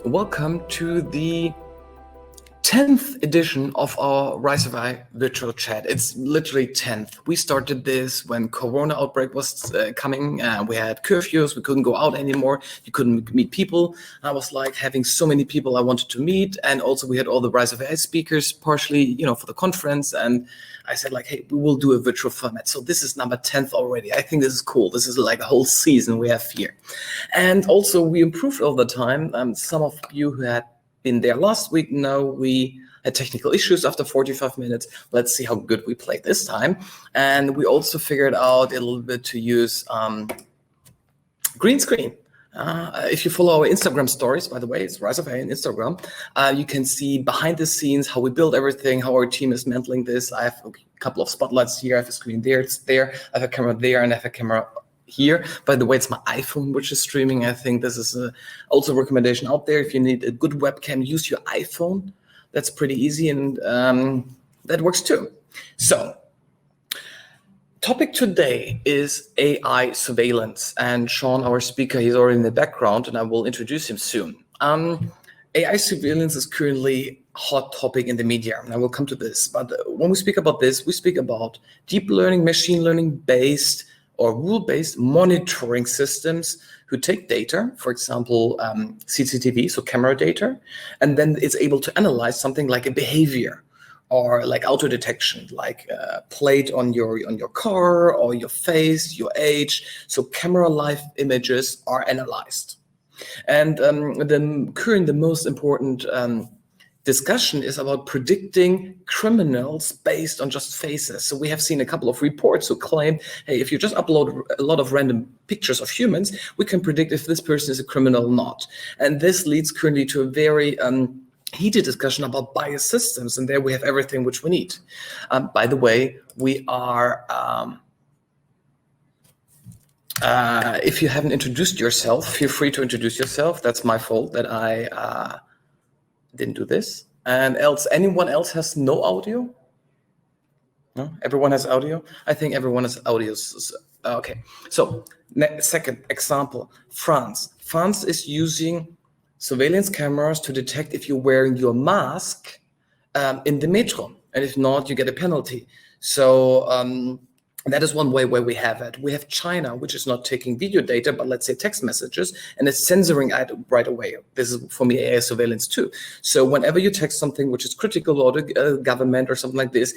Welcome to the 10th edition of our Rise of I virtual chat. It's literally 10th. We started this when Corona outbreak was coming. We had curfews. We couldn't go out anymore. You couldn't meet people. I was like having so many people I wanted to meet. And also we had all the Rise of AI speakers partially, for the conference. And I said like, hey, we will do a virtual format. So this is number 10th already. I think this is cool. This is like a whole season we have here. And also we improved all the time. Some of you who had been there last week know we had technical issues after 45 minutes. Let's see how good we played this time. And we also figured out a little bit to use green screen. If you follow our Instagram stories, by the way, it's Rise of AI on Instagram, you can see behind the scenes how we build everything, how our team is mantling this. I have a couple of spotlights here. I have a screen there, it's there. I have a camera there, and I have a camera here. By the way, it's my iPhone which is streaming. I think this is also a recommendation out there. If you need a good webcam, use your iPhone. That's pretty easy, and that works too. So, topic today is AI surveillance. And Shaun, our speaker, he's already in the background, and I will introduce him soon. AI surveillance is currently a hot topic in the media, and I will come to this. But when we speak about this, we speak about deep learning, machine learning based or rule-based monitoring systems who take data, for example, CCTV, so camera data, and then it's able to analyze something like a behavior or like auto detection, like a plate on your car or your face, your age. So camera live images are analyzed. And the most important discussion is about predicting criminals based on just faces. So we have seen a couple of reports who claim, hey, if you just upload a lot of random pictures of humans, we can predict if this person is a criminal or not. And this leads currently to a very heated discussion about bias systems. And there we have everything which we need. By the way, we are... if you haven't introduced yourself, feel free to introduce yourself. That's my fault that I didn't do this. And anyone else has no audio? No, everyone has audio? I think everyone has audio. Okay, so second example, France. France is using surveillance cameras to detect if you're wearing your mask in the metro. And if not, you get a penalty. So that is one way where we have it. We have China, which is not taking video data, but let's say text messages, and it's censoring it right away. This is, for me, AI surveillance too. So whenever you text something which is critical or the government or something like this,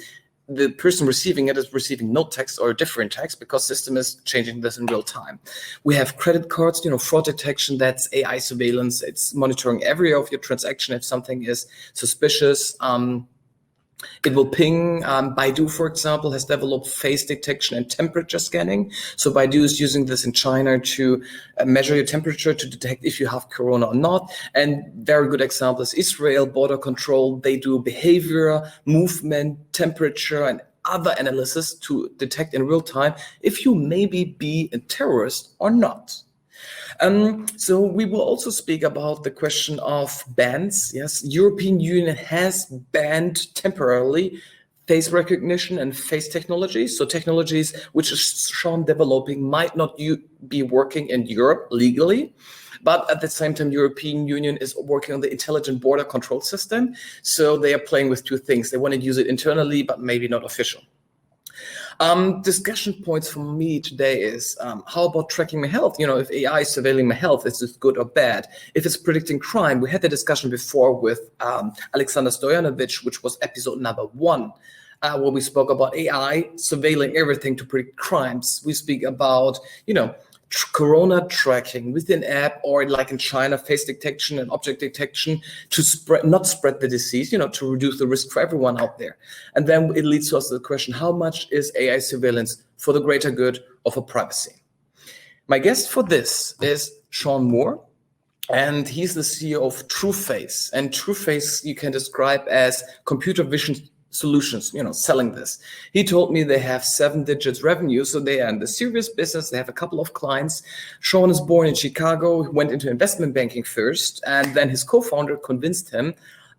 the person receiving it is receiving no text or a different text because system is changing this in real time. We have credit cards, fraud detection, that's AI surveillance. It's monitoring every of your transaction if something is suspicious. It will ping. Baidu, for example, has developed face detection and temperature scanning. So Baidu is using this in China to measure your temperature to detect if you have corona or not. And very good example is Israel border control. They do behavior, movement, temperature, and other analysis to detect in real time if you maybe be a terrorist or not. So we will also speak about the question of bans. Yes, European Union has banned temporarily face recognition and face technologies. So technologies which is shown developing might not be working in Europe legally. But at the same time, European Union is working on the intelligent border control system. So they are playing with two things. They want to use it internally, but maybe not official. Discussion points for me today is how about tracking my health? If AI is surveilling my health, is this good or bad? If it's predicting crime, we had the discussion before with Alexander Stojanovic, which was episode number 1, where we spoke about AI surveilling everything to predict crimes. We speak about, corona tracking with an app, or like in China, face detection and object detection to not spread the disease, to reduce the risk for everyone out there. And then it leads to us to the question, how much is AI surveillance for the greater good or for privacy? My guest for this is Shaun Moore, and he's the CEO of TrueFace. And TrueFace you can describe as computer vision solutions, selling this. He told me they have 7 digits revenue, so they are in the serious business. They have a couple of clients. Shaun is born in Chicago, went into investment banking first, and then his co-founder convinced him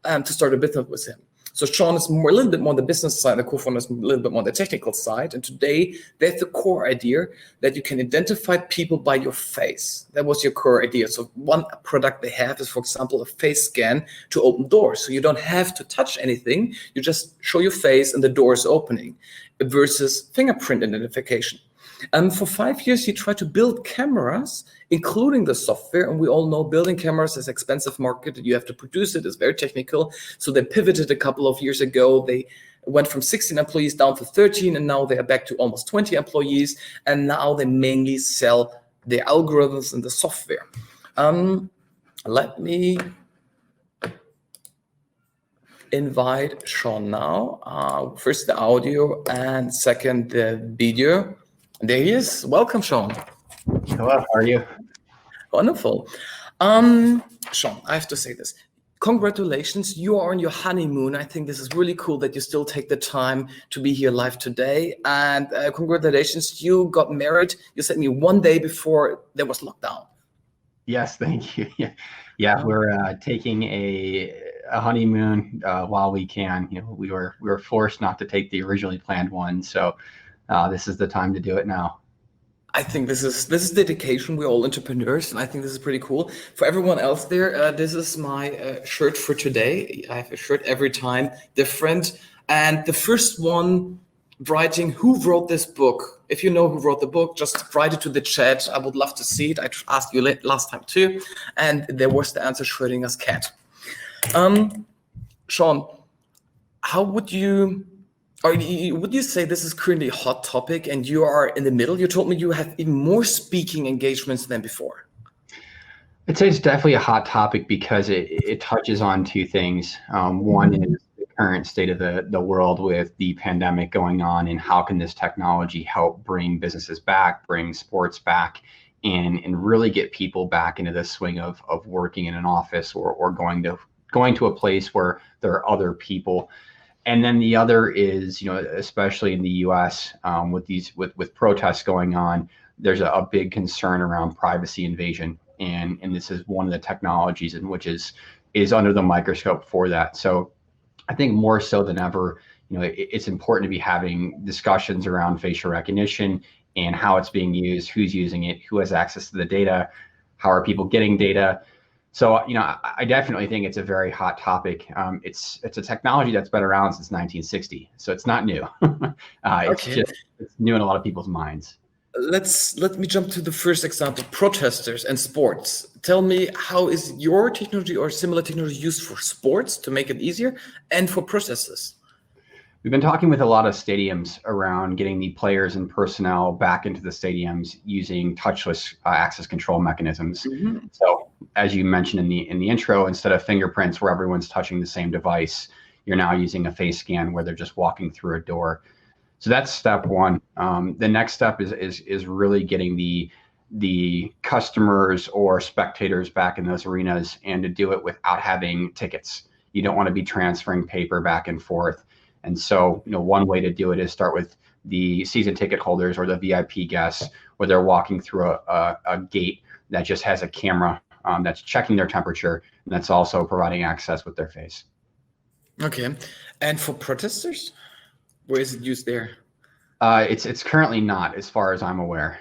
to start a business with him. So Shaun is a little bit more on the business side, the co-founder is a little bit more on the technical side. And today they have the core idea that you can identify people by your face. That was your core idea. So one product they have is, for example, a face scan to open doors. So you don't have to touch anything. You just show your face and the door is opening, versus fingerprint identification. For 5 years, he tried to build cameras, including the software. And we all know building cameras is an expensive market. You have to produce it. It's very technical. So they pivoted a couple of years ago. They went from 16 employees down to 13, and now they are back to almost 20 employees. And now they mainly sell the algorithms and the software. Let me invite Shaun now. First the audio and second the video. There he is. Welcome, Shaun. Hello, how are you? Wonderful. Shaun, I have to say this. Congratulations, you are on your honeymoon. I think this is really cool that you still take the time to be here live today. And congratulations, you got married. You sent me one day before there was lockdown. Yes, thank you. Yeah, we're taking a honeymoon while we can. We were forced not to take the originally planned one, so this is the time to do it now. I think this is dedication. We're all entrepreneurs, and I think this is pretty cool. For everyone else there, this is my shirt for today. I have a shirt every time different, and the first one writing who wrote this book. If you know who wrote the book, just write it to the chat. I would love to see it. I asked you last time too, and there was the answer: Schrödinger's cat. Shaun, how would you say this is currently a hot topic and you are in the middle? You told me you have even more speaking engagements than before. I'd say it's definitely a hot topic because it touches on two things. One is the current state of the world with the pandemic going on, and how can this technology help bring businesses back, bring sports back, and really get people back into the swing of working in an office or going to a place where there are other people. And then the other is, especially in the U.S. With protests going on, there's a big concern around privacy invasion, and this is one of the technologies in which is under the microscope for that. So I think more so than ever, it's important to be having discussions around facial recognition and how it's being used, who's using it, who has access to the data, how are people getting data. So, I definitely think it's a very hot topic. It's a technology that's been around since 1960, so it's not new. It's new in a lot of people's minds. Let me jump to the first example: protesters and sports. Tell me, how is your technology or similar technology used for sports to make it easier and for protesters? We've been talking with a lot of stadiums around getting the players and personnel back into the stadiums using touchless access control mechanisms. Mm-hmm. So as you mentioned in the intro, instead of fingerprints where everyone's touching the same device, you're now using a face scan where they're just walking through a door. So that's step one. The next step is really getting the customers or spectators back in those arenas, and to do it without having tickets. You don't want to be transferring paper back and forth. And so, one way to do it is start with the season ticket holders or the VIP guests, where they're walking through a gate that just has a camera that's checking their temperature, and that's also providing access with their face. Okay. And for protesters, where is it used there? It's currently not, as far as I'm aware.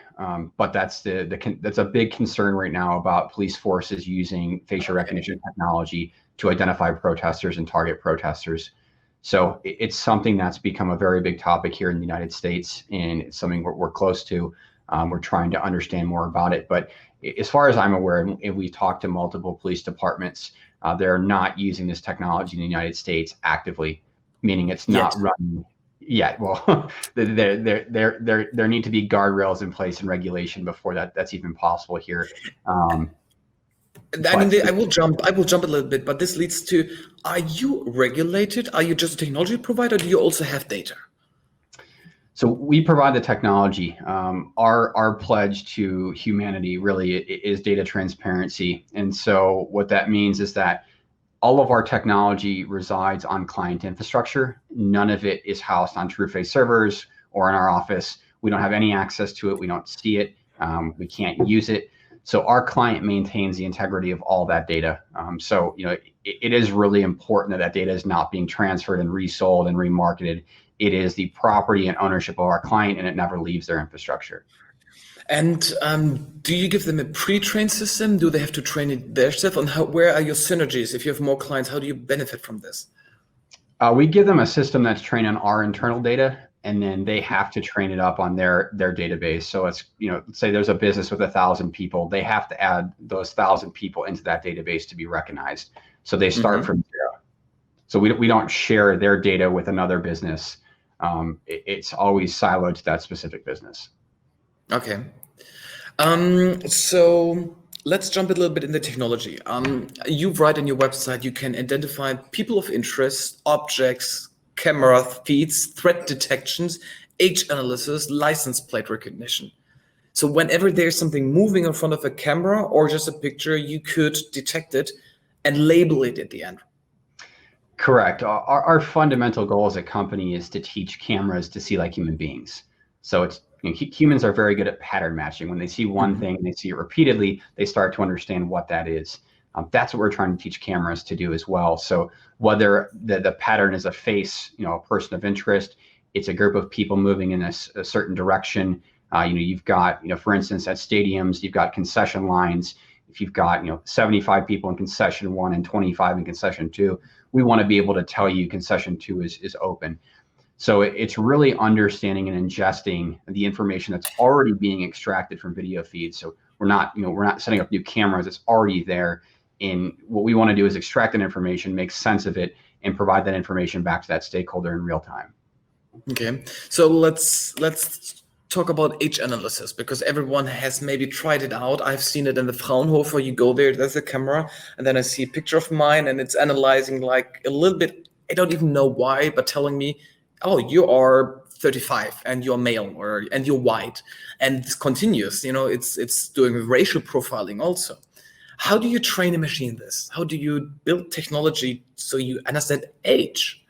But that's a big concern right now about police forces using facial recognition technology to identify protesters and target protesters. So it's something that's become a very big topic here in the United States, and it's something we're close to. We're trying to understand more about it. But as far as I'm aware, and we talked to multiple police departments, they're not using this technology in the United States actively, meaning it's not running yet. Well, there need to be guardrails in place and regulation before that's even possible here. I will jump a little bit, but this leads to: are you regulated? Are you just a technology provider? Do you also have data? So we provide the technology. Our pledge to humanity really is data transparency. And so what that means is that all of our technology resides on client infrastructure. None of it is housed on TrueFace servers or in our office. We don't have any access to it. We don't see it. We can't use it. So our client maintains the integrity of all that data. So it is really important that that data is not being transferred and resold and remarketed. It is the property and ownership of our client, and it never leaves their infrastructure. And do you give them a pre-trained system? Do they have to train it themselves? And where are your synergies? If you have more clients, how do you benefit from this? We give them a system that's trained on our internal data, and then they have to train it up on their database. So it's, let's say there's a business with 1,000 people, they have to add those 1,000 people into that database to be recognized. So they start from zero. So we don't share their data with another business. It's always siloed to that specific business. Okay. So let's jump a little bit in the technology. You write on your website, you can identify people of interest, objects, camera feeds, threat detections, age analysis, license plate recognition. So whenever there's something moving in front of a camera or just a picture, you could detect it and label it at the end. Correct. Our fundamental goal as a company is to teach cameras to see like human beings. So it's, humans are very good at pattern matching. When they see one thing and they see it repeatedly, they start to understand what that is. That's what we're trying to teach cameras to do as well. So whether the pattern is a face, a person of interest, it's a group of people moving in a certain direction. You've got, for instance, at stadiums, you've got concession lines. If you've got, 75 people in concession 1 and 25 in concession 2, we want to be able to tell you concession 2 is open. So it's really understanding and ingesting the information that's already being extracted from video feeds. So we're not setting up new cameras. It's already there. And what we want to do is extract that information, make sense of it, and provide that information back to that stakeholder in real time. Okay, so let's talk about age analysis, because everyone has maybe tried it out. I've seen it in the Fraunhofer. You go there's a camera, and then I see a picture of mine, and it's analyzing like a little bit. I don't even know why, but telling me, oh, you are 35 and you're male, and you're white, and it's continuous. It's doing racial profiling also. How do you train a machine this? How do you build technology so you understand age?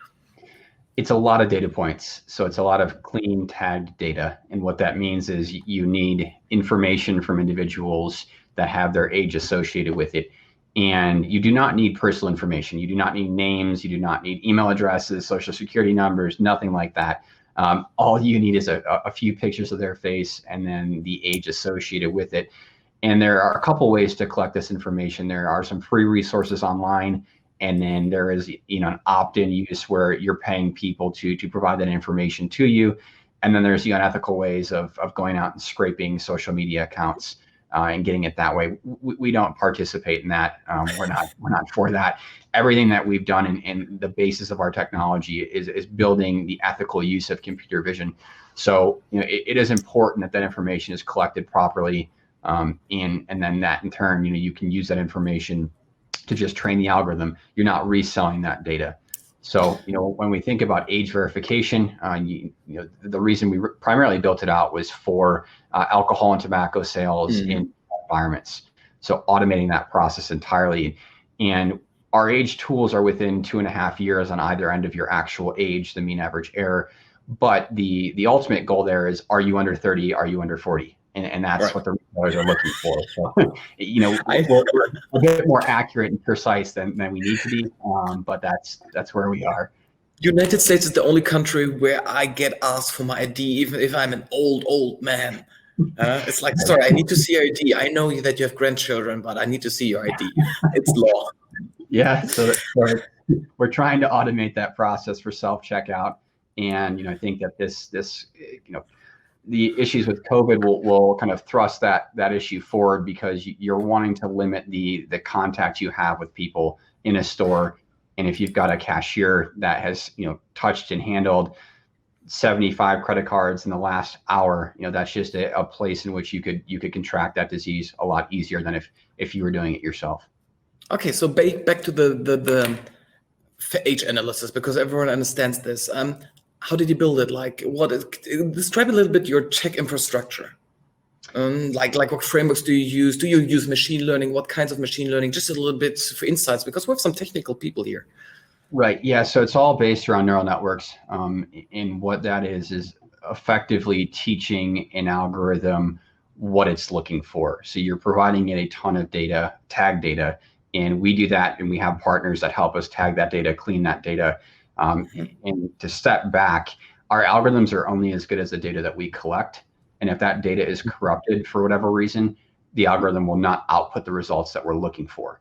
It's a lot of data points. So it's a lot of clean tagged data. And what that means is you need information from individuals that have their age associated with it. And you do not need personal information. You do not need names. You do not need email addresses, social security numbers, nothing like that. All you need is a few pictures of their face and then the age associated with it. And there are a couple ways to collect this information. There are some free resources online. And then there is, an opt-in use where you're paying people to provide that information to you. And then there's the unethical ways of going out and scraping social media accounts and getting it that way. We don't participate in that. We're not for that. Everything that we've done and the basis of our technology is building the ethical use of computer vision. So it is important that information is collected properly, and then that in turn, you can use that information to just train the algorithm. You're not reselling that data. So, when we think about age verification, the reason we primarily built it out was for alcohol and tobacco sales in environments. So automating that process entirely. And our age tools are within 2.5 years on either end of your actual age, the mean average error. But the ultimate goal there is, are you under 30? Are you under 40? And that's right. What the retailers are looking for. So, we're a bit more accurate and precise than we need to be, but that's where we are. United States is the only country where I get asked for my ID, even if I'm an old man. It's like, sorry, I need to see your ID. I know that you have grandchildren, but I need to see your ID. It's law. Yeah, so we're trying to automate that process for self-checkout, and I think that this the issues with COVID will kind of thrust that issue forward, because you're wanting to limit the contact you have with people in a store. And if you've got a cashier that has touched and handled 75 credit cards in the last hour, that's just a place in which you could contract that disease a lot easier than if you were doing it yourself. Okay, so back to the age analysis, because everyone understands this. How did you build it? Describe a little bit your tech infrastructure. Like what frameworks do you use? Do you use machine learning? What kinds of machine learning? Just a little bit for insights, because we have some technical people here. Right. Yeah. So it's all based around neural networks. And what that is effectively teaching an algorithm what it's looking for. So you're providing it a ton of data, tag data, and we do that, and we have partners that help us tag that data, clean that data. And to step back, our algorithms are only as good as the data that we collect. And if that data is corrupted for whatever reason, the algorithm will not output the results that we're looking for.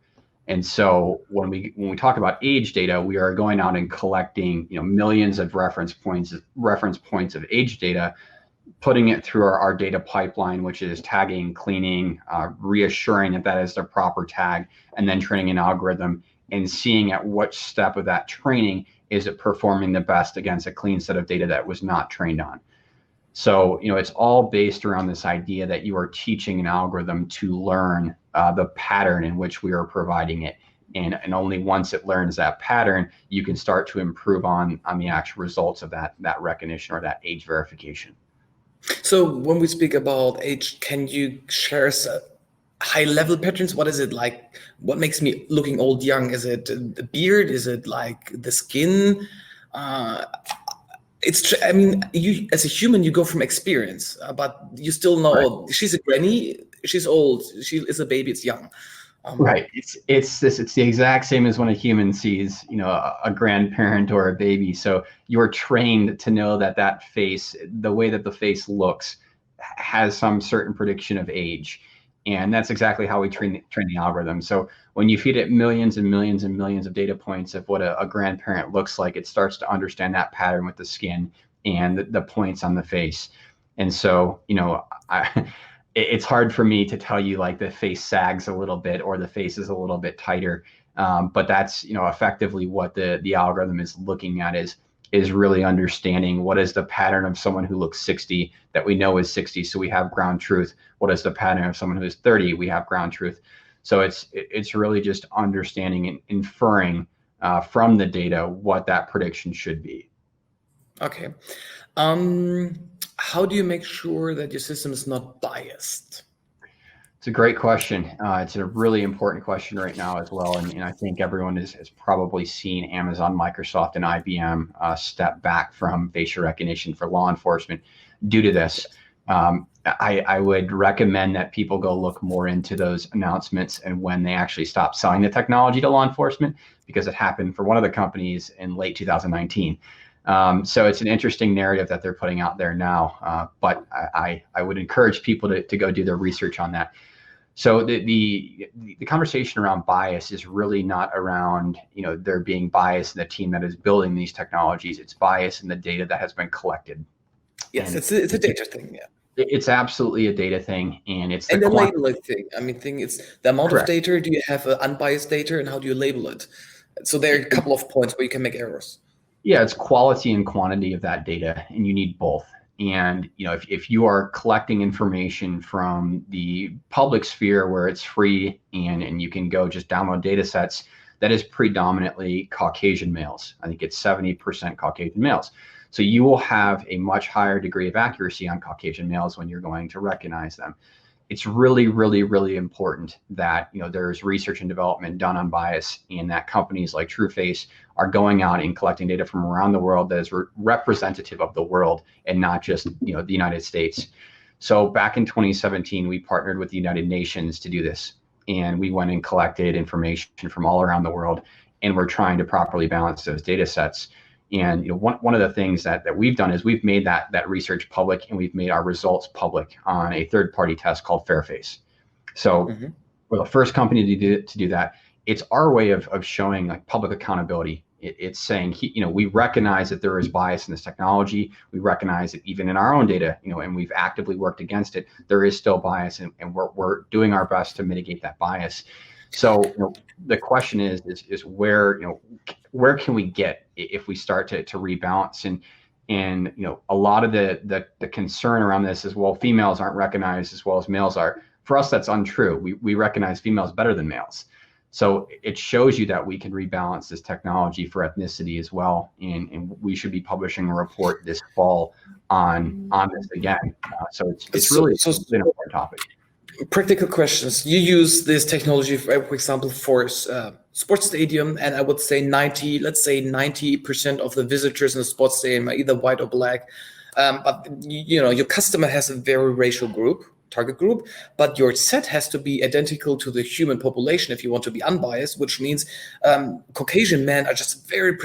And so when we talk about age data, we are going out and collecting, millions of reference points of age data, putting it through our data pipeline, which is tagging, cleaning, reassuring that is the proper tag, and then training an algorithm and seeing at which step of that training is it performing the best against a clean set of data that was not trained on. So, it's all based around this idea that you are teaching an algorithm to learn the pattern in which we are providing it. And only once it learns that pattern, you can start to improve on the actual results of that recognition or that age verification. So when we speak about age, can you share some high-level patterns? What is it like? What makes me looking old young? Is it the beard? Is it like the skin? You as a human, you go from experience, but you still know, Right. oh, she's a granny, she's old, she is a baby, it's young. Right. It's the exact same as when a human sees, a grandparent or a baby. So you're trained to know that face, the way that the face looks, has some certain prediction of age. And that's exactly how we train the algorithm. So when you feed it millions and millions and millions of data points of what a grandparent looks like, it starts to understand that pattern with the skin and the points on the face. And so, it's hard for me to tell you like the face sags a little bit or the face is a little bit tighter. But that's, effectively what the algorithm is looking at is really understanding what is the pattern of someone who looks 60 that we know is 60. So we have ground truth. What is the pattern of someone who is 30? We have ground truth. So it's really just understanding and inferring from the data what that prediction should be. Okay. How do you make sure that your system is not biased? It's a great question. It's a really important question right now as well. And I think everyone has probably seen Amazon, Microsoft, and IBM step back from facial recognition for law enforcement due to this. I would recommend that people go look more into those announcements and when they actually stop selling the technology to law enforcement, because it happened for one of the companies in late 2019. So it's an interesting narrative that they're putting out there now, but I would encourage people to go do their research on that. So the conversation around bias is really not around, there being bias in the team that is building these technologies. It's bias in the data that has been collected. Yes, and it's a data thing, yeah. It's absolutely a data thing, and it's the labeling thing. It's the amount Correct. of data. Do you have unbiased data, and how do you label it? So there are a couple of points where you can make errors. Yeah, it's quality and quantity of that data, and you need both. And if you are collecting information from the public sphere where it's free and you can go just download data sets, that is predominantly Caucasian males. I think it's 70% Caucasian males. So you will have a much higher degree of accuracy on Caucasian males when you're going to recognize them. It's really, really, really important that there's research and development done on bias, and that companies like TrueFace are going out and collecting data from around the world that is representative of the world and not just the United States. So back in 2017, we partnered with the United Nations to do this, and we went and collected information from all around the world, and we're trying to properly balance those data sets. And one of the things that we've done is we've made that research public, and we've made our results public on a third-party test called Fairface. So we're the first company to do that. It's our way of showing like public accountability. It's saying, we recognize that there is bias in this technology. We recognize that even in our own data, and we've actively worked against it, there is still bias, and we're doing our best to mitigate that bias. So the question is where can we get if we start to rebalance? And a lot of the concern around this is, well, females aren't recognized as well as males are. For us, that's untrue. We recognize females better than males. So it shows you that we can rebalance this technology for ethnicity as well. And we should be publishing a report this fall on this again. So it's really an important topic. Practical questions. You use this technology, for example, for sports stadium, and I would say 90% of the visitors in the sports stadium are either white or black. But your customer has a very racial group. target group, but your set has to be identical to the human population if you want to be unbiased, which means Caucasian men are just a very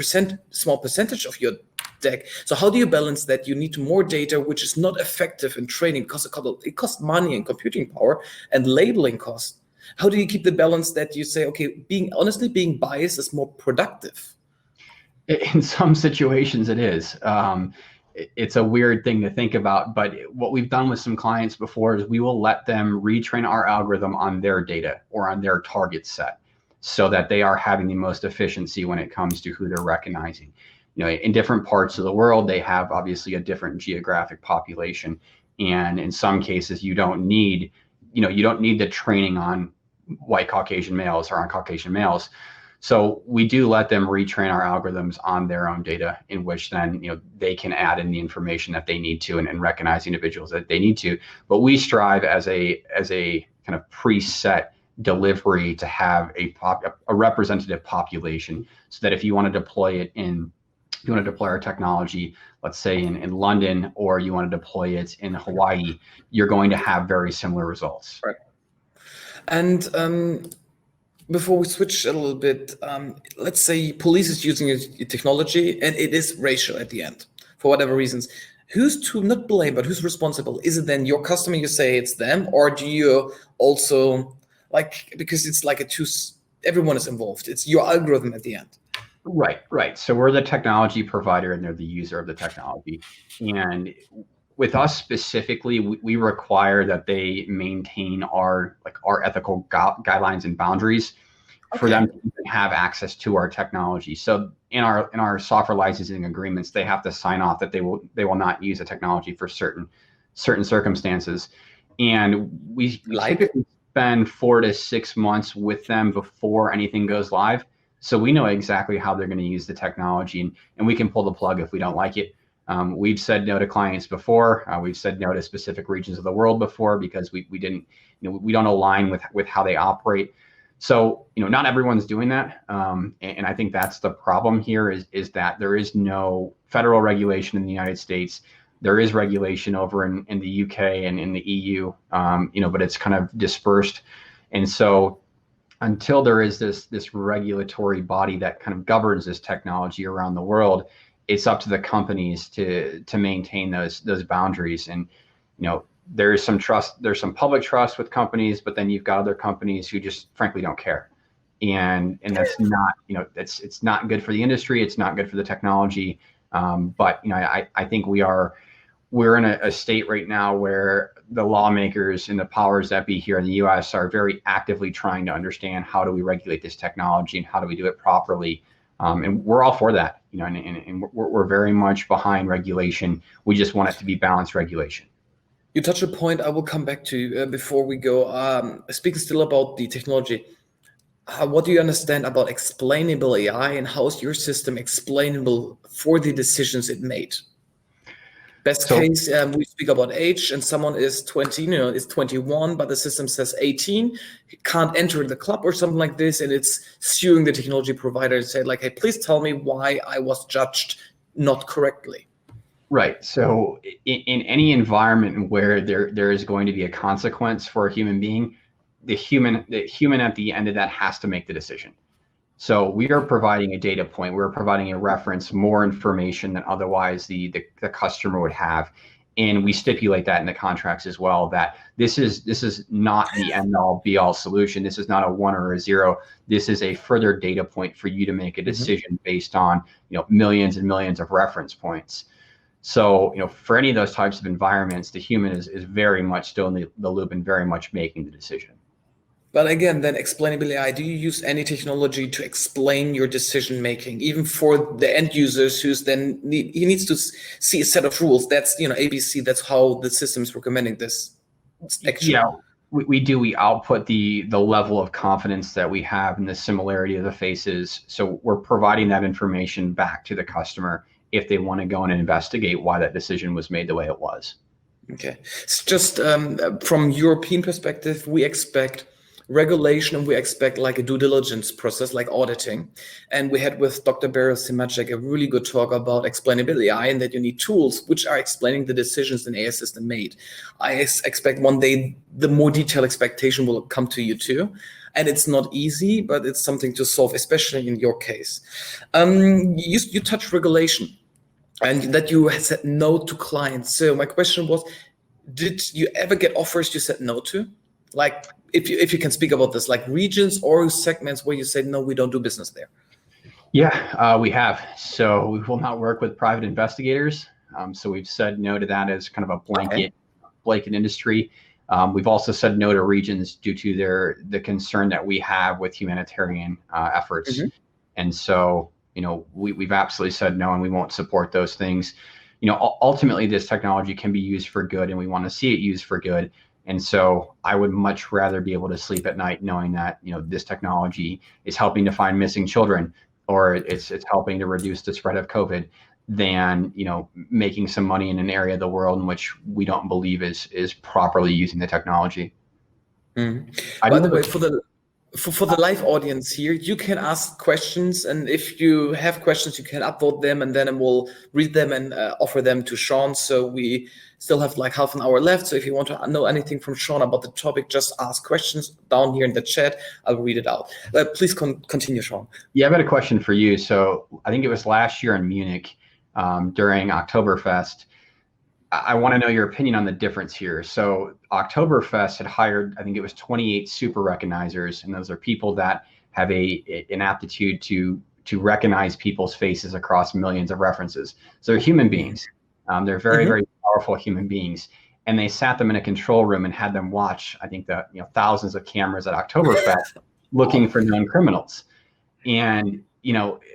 small percentage of your deck. So how do you balance that? You need more data, which is not effective in training because it costs money and computing power and labeling costs. How do you keep the balance that you say, okay, being biased is more productive? In some situations it is. It's a weird thing to think about, but what we've done with some clients before is we will let them retrain our algorithm on their data or on their target set so that they are having the most efficiency when it comes to who they're recognizing. In different parts of the world, they have obviously a different geographic population. And in some cases, you don't need the training on white Caucasian males or on Caucasian males. So we do let them retrain our algorithms on their own data, in which then they can add in the information that they need to and recognize individuals that they need to. But we strive as a kind of preset delivery to have a representative population, so that if you want to deploy our technology, let's say in London, or you want to deploy it in Hawaii, you're going to have very similar results. Right. And before we switch a little bit, let's say police is using a technology and it is racial at the end, for whatever reasons. Who's to not blame, but who's responsible? Is it then your customer, you say it's them, or do you also, because it's like everyone is involved, it's your algorithm at the end? Right. So we're the technology provider and they're the user of the technology. And with us specifically, we require that they maintain our ethical guidelines and boundaries for them to have access to our technology. So in our software licensing agreements, they have to sign off that they will not use the technology for certain circumstances. And we typically spend 4 to 6 months with them before anything goes live. So we know exactly how they're going to use the technology, and we can pull the plug if we don't like it. We've said no to clients before. We've said no to specific regions of the world before because we don't align with how they operate. So not everyone's doing that, and I think that's the problem here is that there is no federal regulation in the United States. There is regulation over in the UK and in the EU, but it's kind of dispersed, and so until there is this regulatory body that kind of governs this technology around the world, it's up to the companies to maintain those boundaries. And there's some public trust with companies, but then you've got other companies who just frankly don't care, and that's not it's not good for the industry. It's not good for the technology. But I think we're in a state right now where the lawmakers and the powers that be here in the U.S. are very actively trying to understand how do we regulate this technology and how do we do it properly. And we're all for that, and we're very much behind regulation. We just want it to be balanced regulation. You touch a point I will come back to before we go. Speaking still about the technology, what do you understand about explainable AI, and how is your system explainable for the decisions it made? Best case, we speak about age, and someone is 20, is 21, but the system says 18, can't enter the club or something like this, and it's suing the technology provider and say hey, please tell me why I was judged not correctly. Right. So in any environment where there is going to be a consequence for a human being, the human at the end of that has to make the decision. So we are providing a data point, we're providing a reference, more information than otherwise the customer would have. And we stipulate that in the contracts as well, that this is not the end all be all solution. This is not a 1 or a 0. This is a further data point for you to make a decision based on millions and millions of reference points. So for any of those types of environments, the human is very much still in the loop and very much making the decision. But again, then explainable AI, do you use any technology to explain your decision making, even for the end users he needs to see a set of rules? That's ABC, that's how the system is recommending this action. Yeah, we do. We output the level of confidence that we have in the similarity of the faces. So we're providing that information back to the customer if they want to go and investigate why that decision was made the way it was. Okay. It's just from European perspective, we expect regulation, and we expect like a due diligence process, like auditing. And we had with Dr. Beryl Simacek a really good talk about explainability AI, and that you need tools which are explaining the decisions an AI system made. I expect one day the more detailed expectation will come to you too. And it's not easy, but it's something to solve, especially in your case. You touched regulation, and that you said no to clients. So my question was, did you ever get offers you said no to? Like, if you can speak about this, like regions or segments where you said, no, we don't do business there. Yeah, we have. So we will not work with private investigators. So we've said no to that as kind of a blanket industry. We've also said no to regions due to the concern that we have with humanitarian efforts. Mm-hmm. And so, we've absolutely said no, and we won't support those things. Ultimately, this technology can be used for good, and we want to see it used for good. And so I would much rather be able to sleep at night knowing that, this technology is helping to find missing children, or it's helping to reduce the spread of COVID, than, making some money in an area of the world in which we don't believe is properly using the technology. Mm. By the way, for the live audience here, you can ask questions, and if you have questions, you can upvote them, and then we'll read them and offer them to Shaun. So we still have like half an hour left. So if you want to know anything from Shaun about the topic, just ask questions down here in the chat. I'll read it out. Please continue, Shaun. Yeah, I've got a question for you. So I think it was last year in Munich during Oktoberfest. I want to know your opinion on the difference here. So Oktoberfest had hired, I think it was 28 super recognizers, and those are people that have an aptitude to recognize people's faces across millions of references. So they're human beings. They're very, very powerful human beings. And they sat them in a control room and had them watch, I think, thousands of cameras at Oktoberfest looking for known criminals. And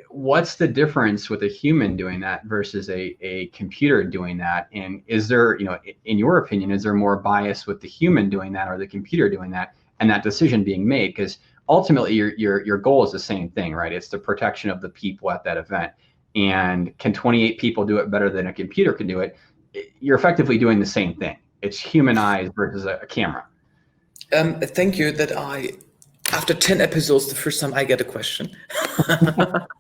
what's the difference with a human doing that versus a computer doing that? And is there, in your opinion, is there more bias with the human doing that or the computer doing that, and that decision being made? Because ultimately your goal is the same thing, right? It's the protection of the people at that event. And can 28 people do it better than a computer can do it? You're effectively doing the same thing. It's human eyes versus a camera. Thank you after 10 episodes, the first time I get a question.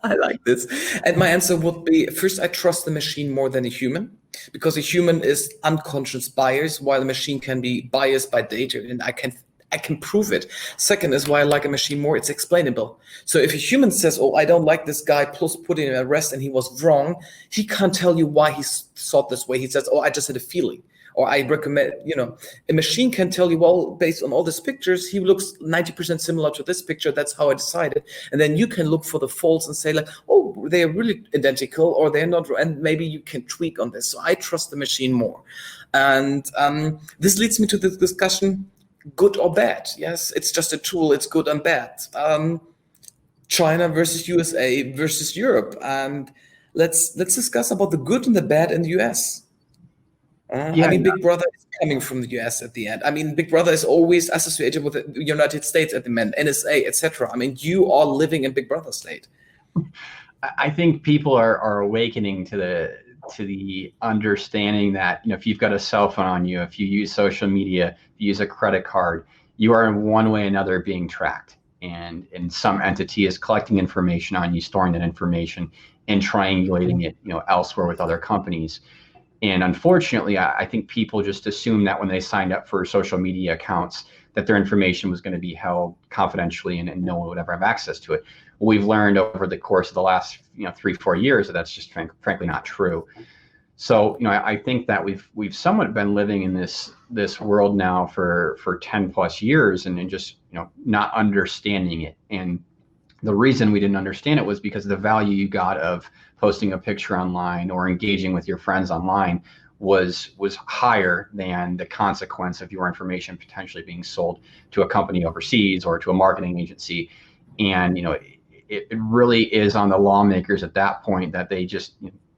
I like this. And my answer would be, first, I trust the machine more than a human, because a human is unconscious bias, while a machine can be biased by data, and I can prove it. Second is why I like a machine more, it's explainable. So if a human says, oh, I don't like this guy, plus put in an arrest and he was wrong, he can't tell you why he thought this way. He says, oh, I just had a feeling. Or I recommend, a machine can tell you, well, based on all these pictures, he looks 90% similar to this picture. That's how I decided. And then you can look for the faults and say like, oh, they are really identical, or they're not. And maybe you can tweak on this. So I trust the machine more. And this leads me to the discussion, good or bad. Yes, it's just a tool. It's good and bad. China versus USA versus Europe. And let's discuss about the good and the bad in the US. Big Brother is coming from the US at the end. Big Brother is always associated with the United States at the end, NSA, etc. You are living in Big Brother state. I think people are awakening to the understanding that, if you've got a cell phone on you, if you use social media, if you use a credit card, you are in one way or another being tracked. And some entity is collecting information on you, storing that information, and triangulating it, elsewhere with other companies. And unfortunately, I think people just assumed that when they signed up for social media accounts, that their information was going to be held confidentially and no one would ever have access to it. We've learned over the course of the last 3-4 years that that's just frankly not true. So I think that we've somewhat been living in this world now for 10 plus years and just not understanding it. And the reason we didn't understand it was because the value you got of posting a picture online or engaging with your friends online was higher than the consequence of your information potentially being sold to a company overseas or to a marketing agency. And it really is on the lawmakers at that point that they just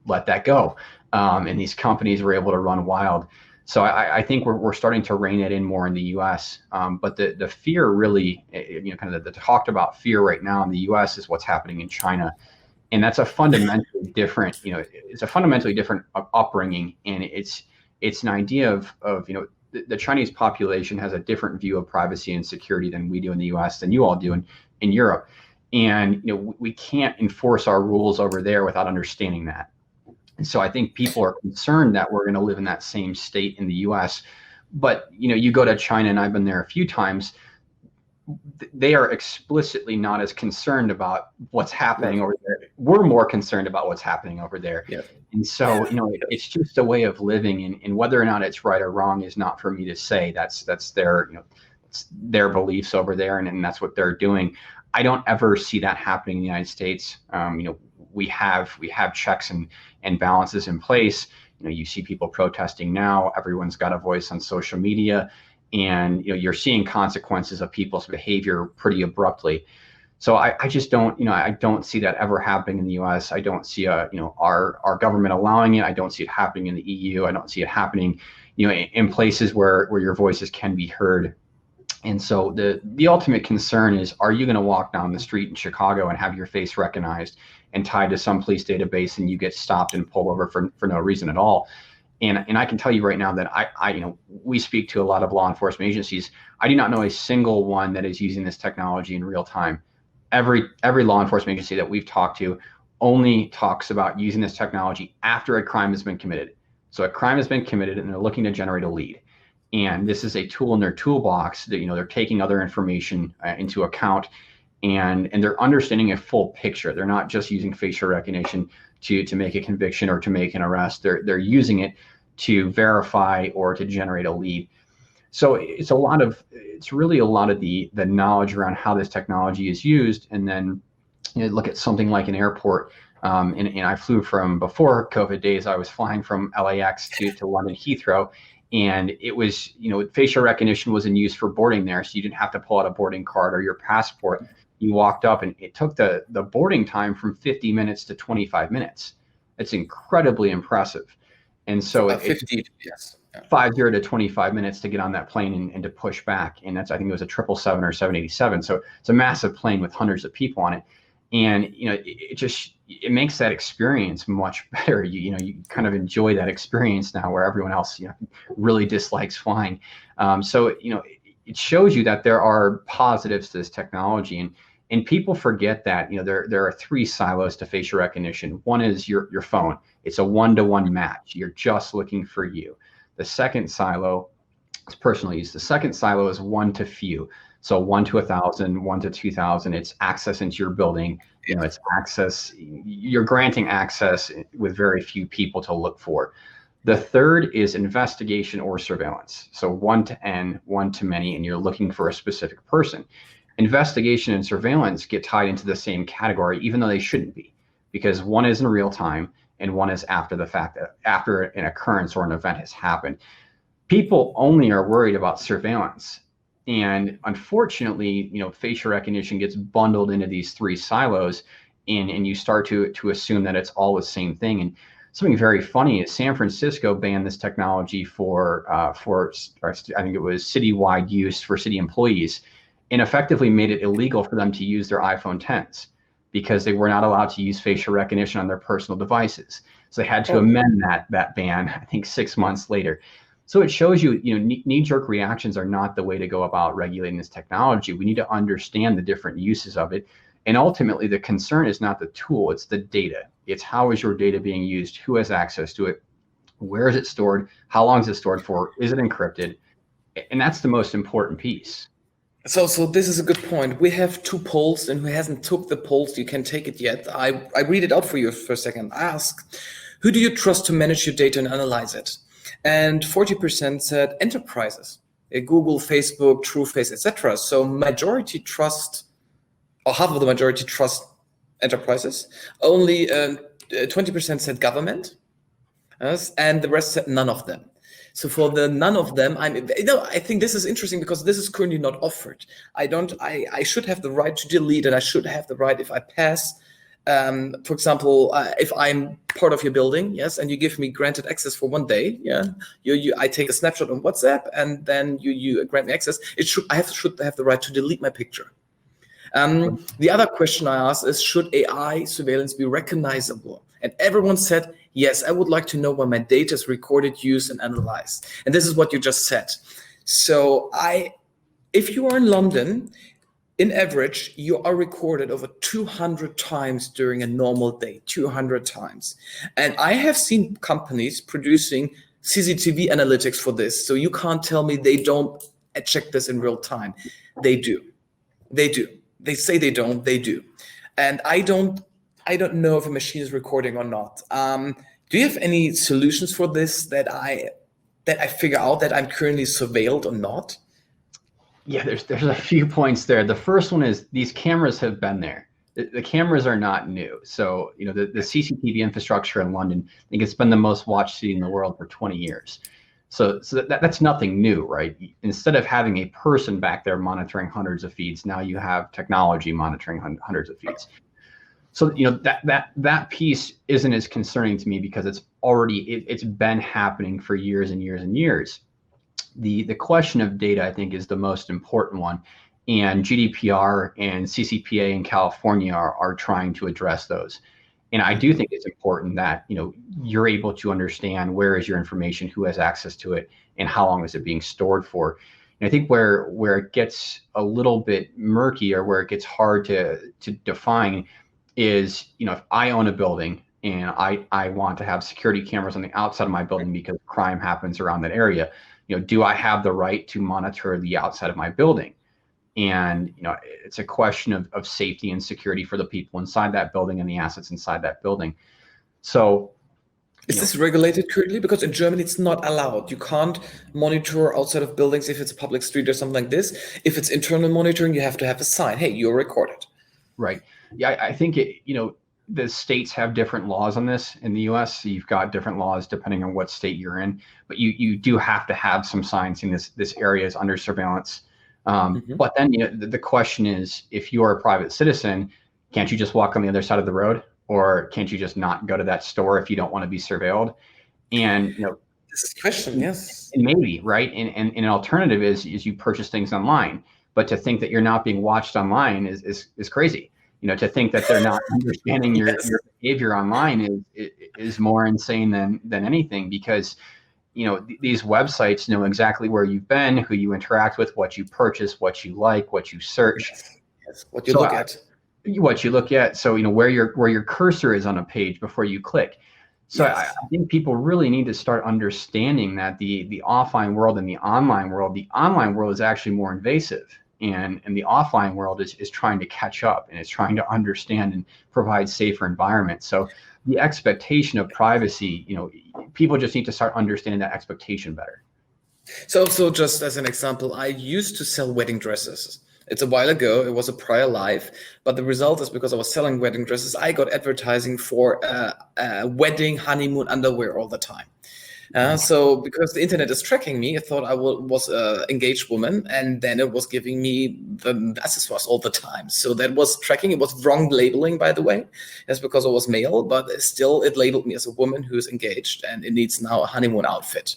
let that go, and these companies were able to run wild. So I think we're starting to rein it in more in the U.S. But the fear really, kind of the talked about fear right now in the U.S. is what's happening in China, and that's a fundamentally different, it's a fundamentally different upbringing, and it's an idea of the Chinese population has a different view of privacy and security than we do in the US, than you all do in Europe. And we can't enforce our rules over there without understanding that. And so I think people are concerned that we're going to live in that same state in the US. But you go to China, and I've been there a few times, they are explicitly not as concerned about what's happening over there. We're more concerned about what's happening over there. Yeah. And so, it's just a way of living, and whether or not it's right or wrong is not for me to say. That's their, it's their beliefs over there, and that's what they're doing. I don't ever see that happening in the United States. We have checks and balances in place. You see people protesting now. Everyone's got a voice on social media, and you're seeing consequences of people's behavior pretty abruptly. So I just don't, I don't see that ever happening in the U.S. I don't see our government allowing it. I don't see it happening in the EU. I don't see it happening, in places where your voices can be heard. And so the ultimate concern is, are you going to walk down the street in Chicago and have your face recognized and tied to some police database, and you get stopped and pulled over for no reason at all? And I can tell you right now that we speak to a lot of law enforcement agencies. I do not know a single one that is using this technology in real time. Every law enforcement agency that we've talked to only talks about using this technology after a crime has been committed. So a crime has been committed, and they're looking to generate a lead. And this is a tool in their toolbox that, they're taking other information into account, and they're understanding a full picture. They're not just using facial recognition to make a conviction or to make an arrest. They're using it to verify or to generate a lead. So it's really a lot of the knowledge around how this technology is used. And then look at something like an airport. And I flew from, before COVID days, I was flying from LAX to London Heathrow. And it was, facial recognition was in use for boarding there. So you didn't have to pull out a boarding card or your passport. You walked up, and it took the boarding time from 50 minutes to 25 minutes. It's incredibly impressive. And so 50, yes. 50 to 25 minutes to get on that plane and to push back. And I think it was a 777 or 787. So it's a massive plane with hundreds of people on it. And, it makes that experience much better. You kind of enjoy that experience now, where everyone else, really dislikes flying. So, it shows you that there are positives to this technology, and people forget that, there are three silos to facial recognition. One is your phone. It's a one-to-one match. You're just looking for you. The second silo is personal use. The second silo is one to few. So 1 to 1,000, 1 to 2,000. It's access into your building. It's access. You're granting access with very few people to look for. The third is investigation or surveillance. So 1 to N, 1 to many, and you're looking for a specific person. Investigation and surveillance get tied into the same category, even though they shouldn't be, because one is in real time and one is after the fact, after an occurrence or an event has happened. People only are worried about surveillance. And unfortunately, facial recognition gets bundled into these three silos, and you start to assume that it's all the same thing. And something very funny is San Francisco banned this technology for I think it was citywide use for city employees, and effectively made it illegal for them to use their iPhone 10s because they were not allowed to use facial recognition on their personal devices. So they had to amend that ban, I think 6 months later. So it shows you, knee-jerk reactions are not the way to go about regulating this technology. We need to understand the different uses of it. And ultimately, the concern is not the tool, it's the data. It's how is your data being used? Who has access to it? Where is it stored? How long is it stored for? Is it encrypted? And that's the most important piece. So this is a good point. We have 2 polls, and who hasn't took the polls, you can take it yet. I read it out for you for a second. I ask, who do you trust to manage your data and analyze it? And 40% said enterprises, Google, Facebook, TrueFace, etc. So majority trust, or half of the majority trust enterprises. Only 20% said government, and the rest said none of them. So for the none of them, I think this is interesting because this is currently not offered. I should have the right to delete, and I should have the right, if I pass, for example, if I'm part of your building, yes, and you give me granted access for 1 day, yeah, I take a snapshot on WhatsApp, and then you grant me access. I should have the right to delete my picture. The other question I asked is, should AI surveillance be recognizable? And everyone said Yes, I would like to know when my data is recorded, used, and analyzed. And this is what you just said. So if you are in London, in average, you are recorded over 200 times during a normal day, 200 times. And I have seen companies producing CCTV analytics for this. So you can't tell me they don't check this in real time. They do. They do. They say they don't, they do. And I don't know if a machine is recording or not. Do you have any solutions for this that I figure out that I'm currently surveilled or not? Yeah, there's a few points there. The first one is these cameras have been there. The cameras are not new. So, the CCTV infrastructure in London, I think it's been the most watched city in the world for 20 years. So that's nothing new, right? Instead of having a person back there monitoring hundreds of feeds, now you have technology monitoring hundreds of feeds. So, that piece isn't as concerning to me because it's been happening for years and years and years. The question of data, I think, is the most important one, and GDPR and CCPA in California are trying to address those. And I do think it's important that you're able to understand where is your information, who has access to it, and how long is it being stored for. And I think where it gets a little bit murky or where it gets hard to define is, if I own a building and I want to have security cameras on the outside of my building because crime happens around that area, do I have the right to monitor the outside of my building? And, it's a question of safety and security for the people inside that building and the assets inside that building. So is this regulated currently? Because in Germany, it's not allowed. You can't monitor outside of buildings if it's a public street or something like this. If it's internal monitoring, you have to have a sign. Hey, you're recorded. Right. Yeah, I think the states have different laws on this. In the US, you've got different laws depending on what state you're in, but you do have to have some signs in this area is under surveillance. But then the question is, if you are a private citizen, can't you just walk on the other side of the road, or can't you just not go to that store if you don't want to be surveilled? And this is a question, yes, and maybe, right. And an alternative is you purchase things online, but to think that you're not being watched online is crazy. To think that they're not understanding your behavior online is more insane than anything, because these websites know exactly where you've been, who you interact with, what you purchase, what you like, what you search, yes. What you look at. What you look at. So where your cursor is on a page before you click. So yes. I think people really need to start understanding that the offline world and the online world is actually more invasive. And the offline world is trying to catch up, and it's trying to understand and provide safer environments. So the expectation of privacy, people just need to start understanding that expectation better. So just as an example, I used to sell wedding dresses. It's a while ago. It was a prior life, but the result is because I was selling wedding dresses, I got advertising for wedding honeymoon underwear all the time. So because the internet is tracking me, I thought I was an engaged woman, and then it was giving me the accessoires all the time. So that was tracking. It was wrong labeling, by the way. That's because I was male, but still it labeled me as a woman who's engaged, and it needs now a honeymoon outfit.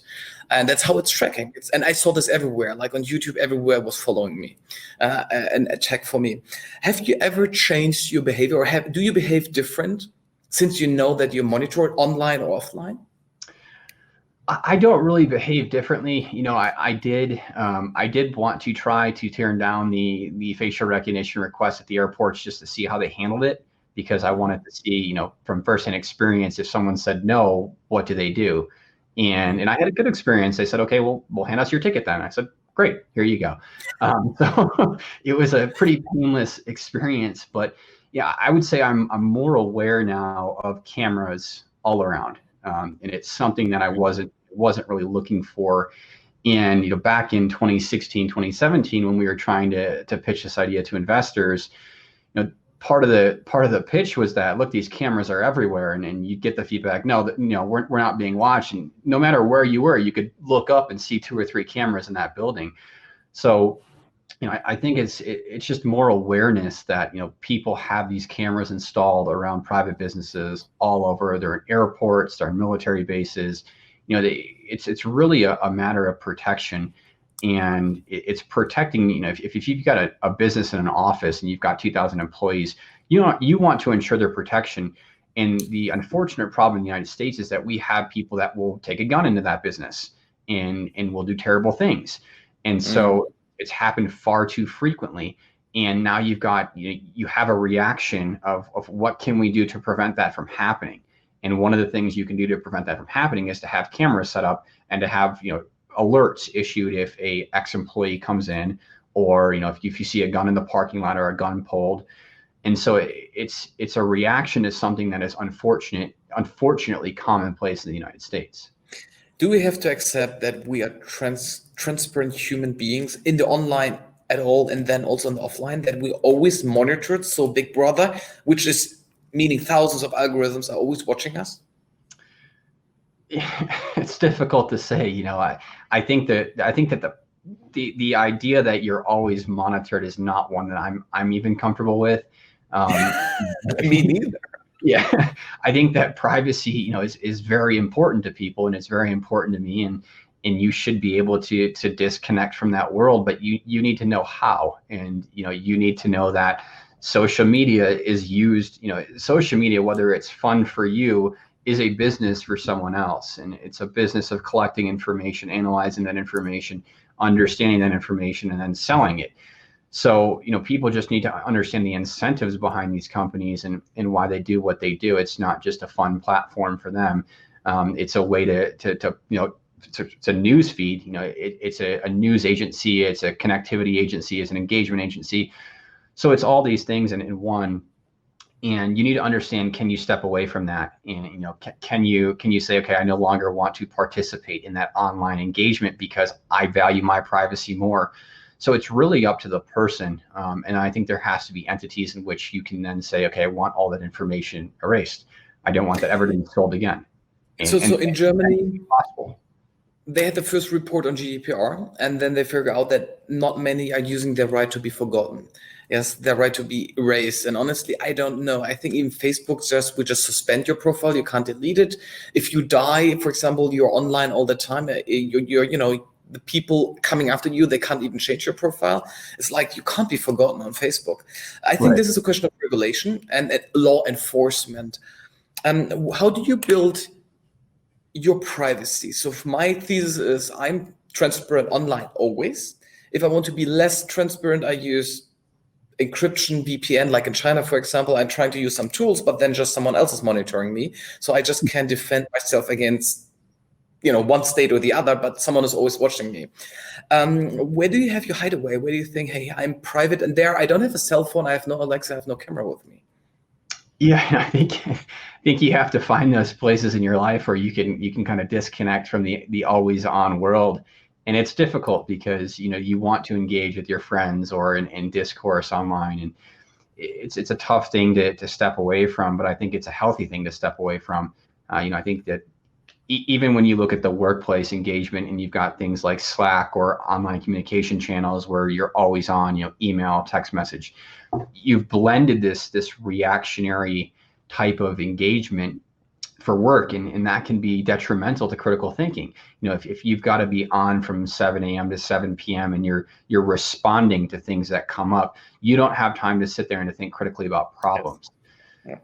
And that's how it's tracking. And I saw this everywhere, like on YouTube, everywhere was following me and a check for me. Have you ever changed your behavior, or do you behave different since you know that you're monitored online or offline? I don't really behave differently. I did want to try to turn down the facial recognition requests at the airports just to see how they handled it, because I wanted to see, from firsthand experience, if someone said no, what do they do? And I had a good experience. They said, okay, well, we'll hand us your ticket then. I said, great, here you go. So it was a pretty painless experience. But yeah, I would say I'm more aware now of cameras all around. And it's something that I wasn't really looking for. And back in 2016, 2017, when we were trying to pitch this idea to investors, part of the pitch was that, look, these cameras are everywhere, and you get the feedback, no, we're not being watched, and no matter where you were, you could look up and see 2 or 3 cameras in that building. So I think it's just more awareness that people have these cameras installed around private businesses all over. They're in airports, they're in military bases. It's really a matter of protection, and it's protecting. If you've got a business in an office and you've got 2,000 employees, you want to ensure their protection. And the unfortunate problem in the United States is that we have people that will take a gun into that business and will do terrible things. And so it's happened far too frequently. And now you have a reaction of what can we do to prevent that from happening. And one of the things you can do to prevent that from happening is to have cameras set up and to have, alerts issued if a ex-employee comes in, or, if you see a gun in the parking lot or a gun pulled. And so it's a reaction to something that is unfortunately commonplace in the United States. Do we have to accept that we are transparent human beings in the online at all, and then also in the offline, that we always monitored? So Big Brother, which is meaning thousands of algorithms are always watching us? It's difficult to say. I think that the idea that you're always monitored is not one that I'm even comfortable with. Me neither. Yeah, I think that privacy, is very important to people, and it's very important to me, and you should be able to disconnect from that world, but you need to know how, and you need to know that social media is used. Social media, whether it's fun for you, is a business for someone else, and it's a business of collecting information, analyzing that information, understanding that information, and then selling it. So, people just need to understand the incentives behind these companies and why they do what they do. It's not just a fun platform for them. It's a way it's a news feed. It's a news agency. It's a connectivity agency. It's an engagement agency. So it's all these things in one. And you need to understand, can you step away from that? And, can you say, okay, I no longer want to participate in that online engagement because I value my privacy more. So it's really up to the person. And I think there has to be entities in which you can then say, okay, I want all that information erased. I don't want that ever to be sold again. So in Germany, they had the first report on GDPR, and then they figure out that not many are using their right to be forgotten. Yes, their right to be erased. And honestly, I don't know. I think even Facebook we just suspend your profile. You can't delete it. If you die, for example, you're online all the time. You're the people coming after you, they can't even change your profile. It's like you can't be forgotten on Facebook. I think This is a question of regulation and law enforcement. How do you build your privacy? So my thesis is I'm transparent online always. If I want to be less transparent, I use encryption, VPN, like in China, for example. I'm trying to use some tools, but then just someone else is monitoring me. So I just can't defend myself against one state or the other, but someone is always watching me. Where do you have your hideaway? Where do you think, hey, I'm private, and there I don't have a cell phone, I have no Alexa, I have no camera with me? Yeah, I think you have to find those places in your life where you can kind of disconnect from the always on world. And it's difficult because you want to engage with your friends or in discourse online, and it's a tough thing to step away from, but I think it's a healthy thing to step away from. I think that even when you look at the workplace engagement and you've got things like Slack or online communication channels where you're always on, email, text message, you've blended this reactionary type of engagement for work, and that can be detrimental to critical thinking. If you've got to be on from 7 a.m. to 7 p.m. and you're responding to things that come up, you don't have time to sit there and to think critically about problems.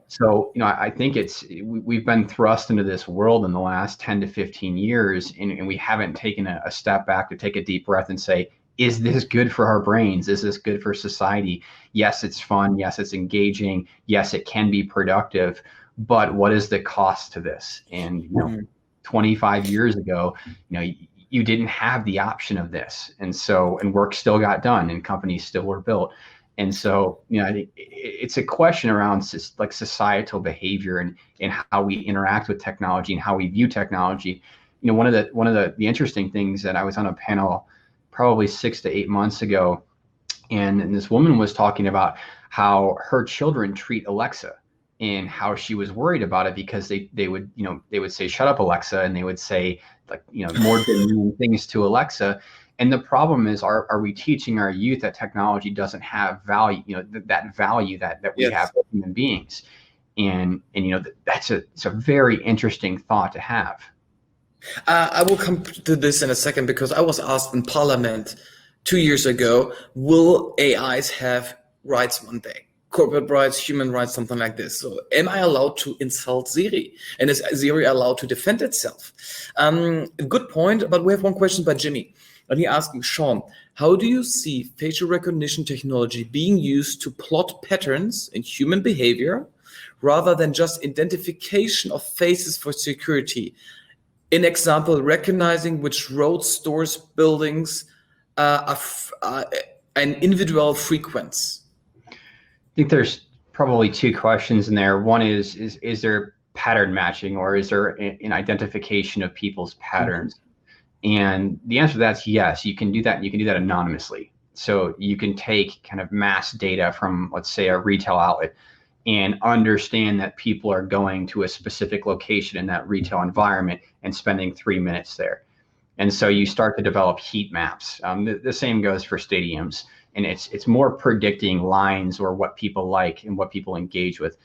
So, I think we've been thrust into this world in the last 10 to 15 years, and we haven't taken a step back to take a deep breath and say, is this good for our brains? Is this good for society? Yes, it's fun. Yes, it's engaging. Yes, it can be productive. But what is the cost to this? And 25 years ago, you didn't have the option of this, and work still got done, and companies still were built. And so, I think it's a question around like societal behavior and how we interact with technology and how we view technology. One of the interesting things that I was on a panel probably 6 to 8 months ago, and this woman was talking about how her children treat Alexa and how she was worried about it because they would say, "Shut up, Alexa," and they would say more demeaning things to Alexa. And the problem is, are we teaching our youth that technology doesn't have value, that value that we have as human beings? And it's a very interesting thought to have. I will come to this in a second, because I was asked in Parliament 2 years ago, will AIs have rights one day? corporate rights, human rights, something like this. So am I allowed to insult Siri? And is Siri allowed to defend itself? Good point, but we have one question by Jimmy. And he asking, Shaun, how do you see facial recognition technology being used to plot patterns in human behavior rather than just identification of faces for security? In example, recognizing which roads, stores, buildings are an individual frequency. I think there's probably two questions in there. One is there pattern matching, or is there an identification of people's patterns? And the answer to that is yes, you can do that. You can do that anonymously. So you can take kind of mass data from, let's say, a retail outlet and understand that people are going to a specific location in that retail environment and spending 3 minutes there. And so you start to develop heat maps. The same goes for stadiums. And it's more predicting lines or what people like and what people engage with.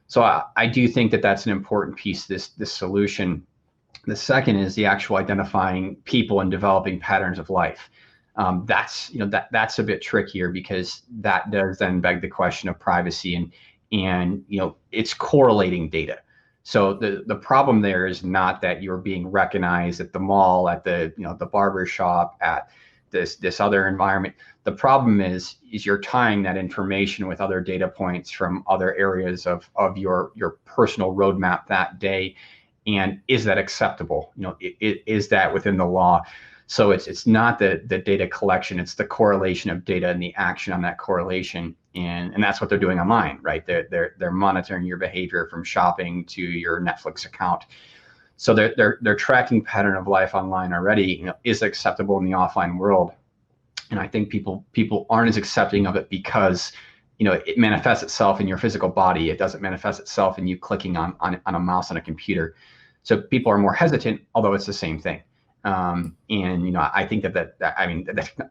So I do think that that's an important piece of this solution. The second is the actual identifying people and developing patterns of life. That's a bit trickier, because that does then beg the question of privacy, and it's correlating data. So the problem there is not that you're being recognized at the mall, at the barber shop, at this other environment. The problem is you're tying that information with other data points from other areas of your personal roadmap that day. And is that acceptable? Is that within the law? So it's not the data collection, it's the correlation of data and the action on that correlation. And that's what they're doing online, right? They're monitoring your behavior from shopping to your Netflix account. So they're tracking pattern of life online already. Is acceptable in the offline world. And I think people aren't as accepting of it because it manifests itself in your physical body. It doesn't manifest itself in you clicking on a mouse on a computer. So people are more hesitant, although it's the same thing. I think that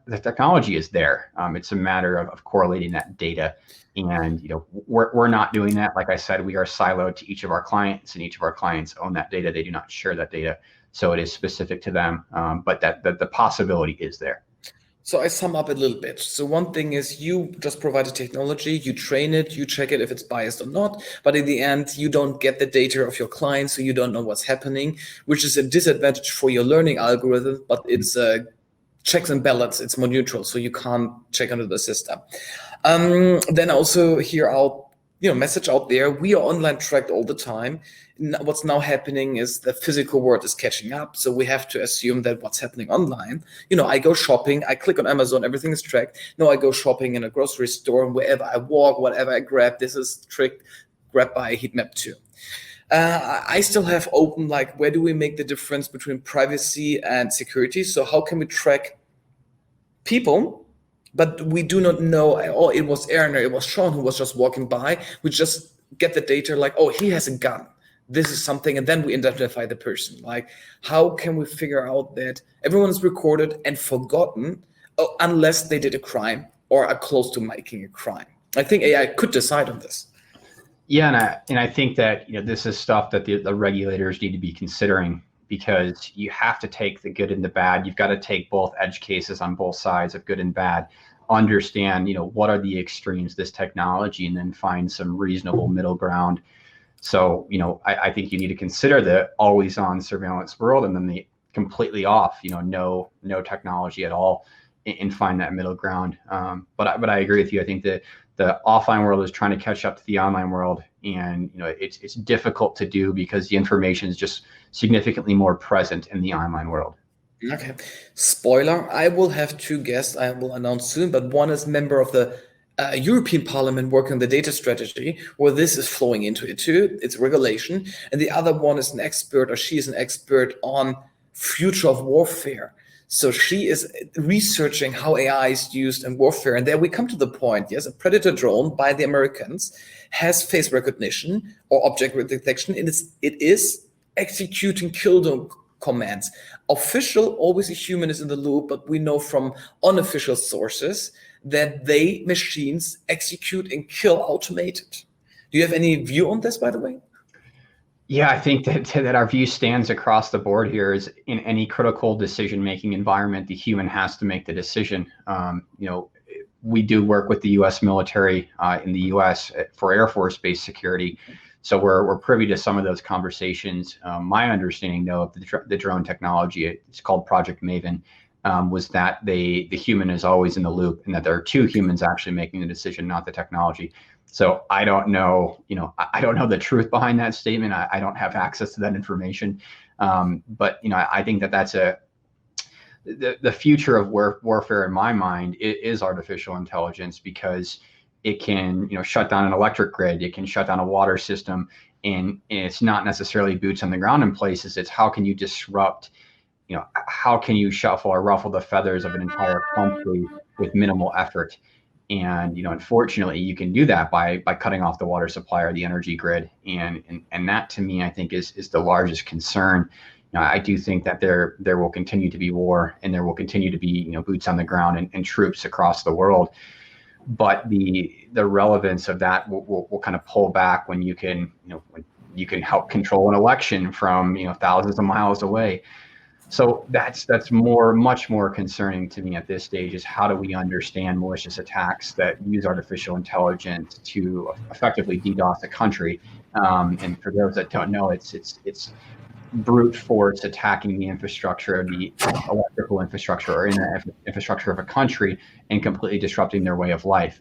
the technology is there. It's a matter of correlating that data. And we're not doing that. Like I said, we are siloed to each of our clients, and each of our clients own that data. They do not share that data, so it is specific to them. But the possibility is there. So I sum up a little bit. So one thing is you just provide the technology, you train it, you check it if it's biased or not. But in the end, you don't get the data of your clients, so you don't know what's happening, which is a disadvantage for your learning algorithm. But it's checks and balance. It's more neutral, so you can't check under the system. Then also here out, message out there. We are online tracked all the time. What's now happening is the physical world is catching up. So we have to assume that what's happening online, I go shopping, I click on Amazon, everything is tracked. No, I go shopping in a grocery store, and wherever I walk, whatever I grab, this is grabbed by a heat map too. I still have open, where do we make the difference between privacy and security? So how can we track people, but we do not know, oh, it was Aaron or it was Shaun who was just walking by. We just get the data oh, he has a gun. This is something, and then we identify the person. How can we figure out that everyone is recorded and forgotten unless they did a crime or are close to making a crime? I think AI could decide on this. Yeah, and I think that this is stuff that the regulators need to be considering, because you have to take the good and the bad. You've got to take both edge cases on both sides of good and bad, understand what are the extremes of this technology, and then find some reasonable middle ground. So, I think you need to consider the always on surveillance world, and then the completely off, no technology at all, and find that middle ground. But I agree with you. I think that the offline world is trying to catch up to the online world, and it's difficult to do because the information is just significantly more present in the online world. Okay. Spoiler, I will have two guests I will announce soon, but one is member of the European Parliament working on the data strategy, where this is flowing into it too. It's regulation. And the other one is an expert, or she is an expert on future of warfare. So she is researching how AI is used in warfare. And there we come to the point, yes, a Predator drone by the Americans has face recognition or object detection, and it is executing kill commands. Official, always a human is in the loop, but we know from unofficial sources that machines execute and kill automated. Do you have any view on this, by the way? Yeah, I think that our view stands across the board here. Is in any critical decision-making environment, the human has to make the decision. we do work with the U.S. military in the U.S. For Air Force base security. So we're privy to some of those conversations. My understanding, though, of the drone technology, it's called Project Maven, was that the human is always in the loop, and that there are two humans actually making the decision, not the technology. So I don't know, I don't know the truth behind that statement. I don't have access to that information. But I think that that's the future of warfare in my mind is artificial intelligence, because it can shut down an electric grid, it can shut down a water system, and it's not necessarily boots on the ground in places. It's how can you disrupt, how can you shuffle or ruffle the feathers of an entire country with minimal effort. And unfortunately, you can do that by cutting off the water supply or the energy grid, and that, to me, I think is the largest concern. I do think that there will continue to be war, and there will continue to be boots on the ground and troops across the world. But the relevance of that will kind of pull back when you can when you can help control an election from thousands of miles away. So that's much more concerning to me at this stage, is how do we understand malicious attacks that use artificial intelligence to effectively DDoS a country? And for those that don't know, it's brute force attacking the infrastructure, the electrical infrastructure, or infrastructure of a country, and completely disrupting their way of life.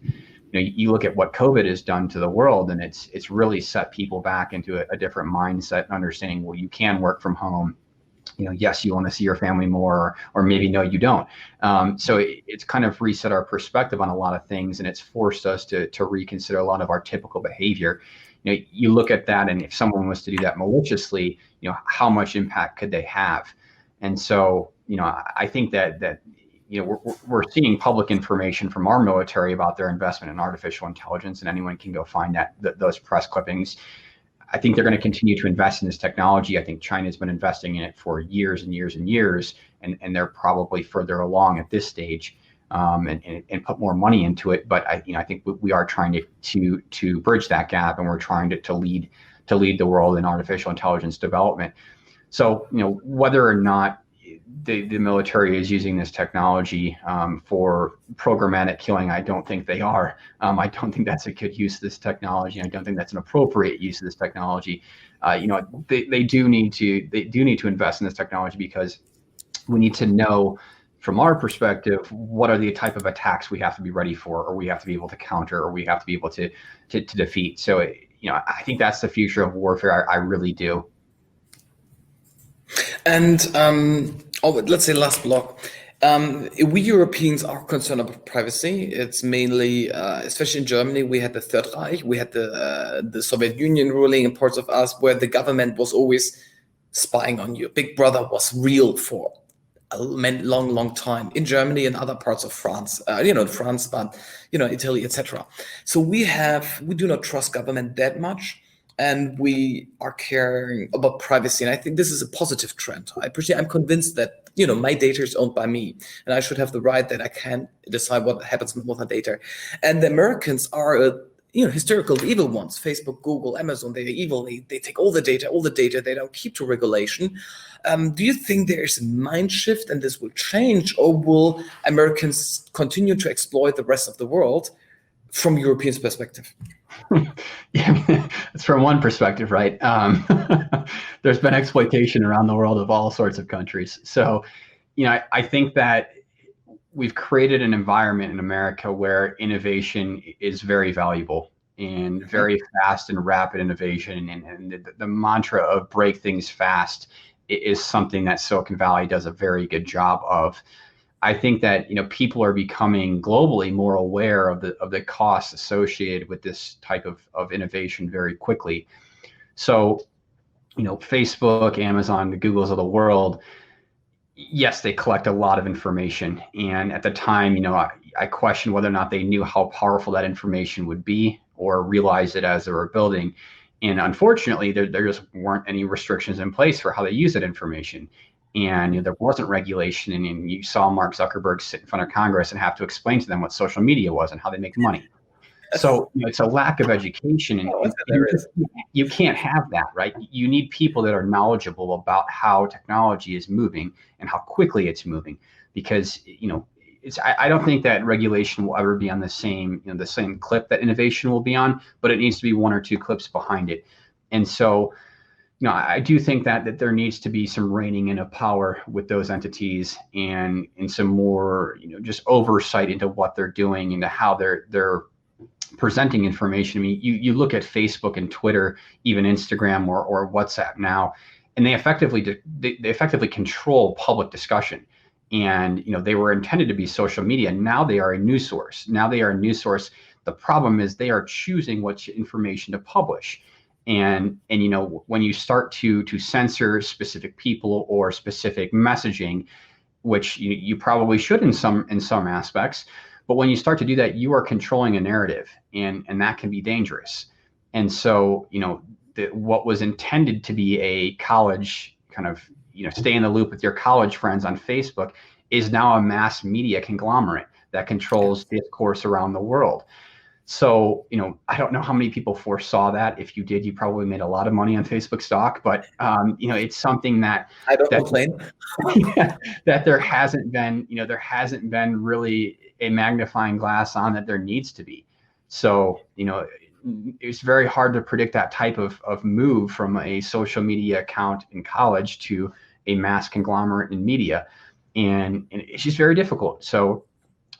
You look at what COVID has done to the world, and it's really set people back into a different mindset, understanding, well, you can work from home. Yes, you want to see your family more, or maybe no, you don't. So it's kind of reset our perspective on a lot of things, and it's forced us to reconsider a lot of our typical behavior. You look at that, and if someone was to do that maliciously, how much impact could they have? And so, I think that we're seeing public information from our military about their investment in artificial intelligence, and anyone can go find those press clippings. I think they're going to continue to invest in this technology. I think China's been investing in it for years and years and years, and they're probably further along at this stage, and put more money into it. But I think we are trying to bridge that gap, and we're trying to lead the world in artificial intelligence development. So whether or not the military is using this technology for programmatic killing, I don't think they are. I don't think that's a good use of this technology. I don't think that's an appropriate use of this technology. They do need to invest in this technology, because we need to know, from our perspective, what are the type of attacks we have to be ready for, or we have to be able to counter, or we have to be able to defeat. So I think that's the future of warfare. I really do. And let's say last block. We Europeans are concerned about privacy. It's mainly, especially in Germany, we had the Third Reich, we had the Soviet Union ruling in parts of us, where the government was always spying on you. Big Brother was real for a long time in Germany and other parts of France, France, but Italy, etc. So we do not trust government that much, and we are caring about privacy. And I think this is a positive trend. I'm convinced that my data is owned by me, and I should have the right that I can decide what happens with my data. And the Americans are hysterical, the evil ones. Facebook, Google, Amazon, they're evil. They take all the data, they don't keep to regulation. Do you think there is a mind shift and this will change, or will Americans continue to exploit the rest of the world from Europeans' perspective? Yeah, it's from one perspective, right? There's been exploitation around the world of all sorts of countries. So, I think that we've created an environment in America where innovation is very valuable, and very fast and rapid innovation. And the mantra of break things fast is something that Silicon Valley does a very good job of. I think that people are becoming globally more aware of the costs associated with this type of innovation very quickly. So, Facebook, Amazon, the Googles of the world, yes, they collect a lot of information. And at the time, I questioned whether or not they knew how powerful that information would be, or realized it as they were building. And unfortunately, there just weren't any restrictions in place for how they use that information. And there wasn't regulation, and you saw Mark Zuckerberg sit in front of Congress and have to explain to them what social media was and how they make money. So it's a lack of education, and you can't have that, right? You need people that are knowledgeable about how technology is moving and how quickly it's moving, because I don't think that regulation will ever be on the same clip that innovation will be on, but it needs to be one or two clips behind it. And so, I do think that there needs to be some reining in of power with those entities, and some more, just oversight into what they're doing, into how they're presenting information. I mean, you look at Facebook and Twitter, even Instagram or WhatsApp now, and they effectively control public discussion. And they were intended to be social media. Now they are a news source. The problem is they are choosing what information to publish. And when you start to censor specific people or specific messaging, which you probably should in some aspects, but when you start to do that, you are controlling a narrative, and that can be dangerous. And so, what was intended to be a college kind of, stay in the loop with your college friends on Facebook is now a mass media conglomerate that controls discourse around the world. So, I don't know how many people foresaw that. If you did, you probably made a lot of money on Facebook stock, but, it's something that I don't complain. That there hasn't been really a magnifying glass on that there needs to be. So, it's very hard to predict that type of move from a social media account in college to a mass conglomerate in media. And it's just very difficult. So,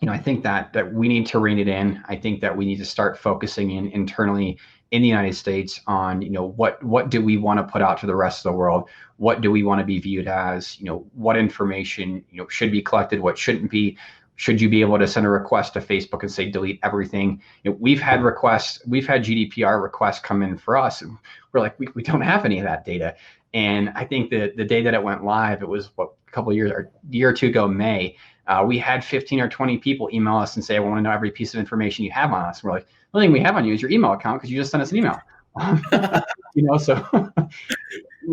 I think that we need to rein it in. I think that we need to start focusing internally in the United States on, what do we want to put out to the rest of the world? What do we want to be viewed as? What information, should be collected, what shouldn't be? Should you be able to send a request to Facebook and say, delete everything? We've had GDPR requests come in for us. And we're like, we don't have any of that data. And I think that the day that it went live, it was a couple of years or a year or two ago, May, we had 15 or 20 people email us and say, I want to know every piece of information you have on us. And we're like, the only thing we have on you is your email account because you just sent us an email. So,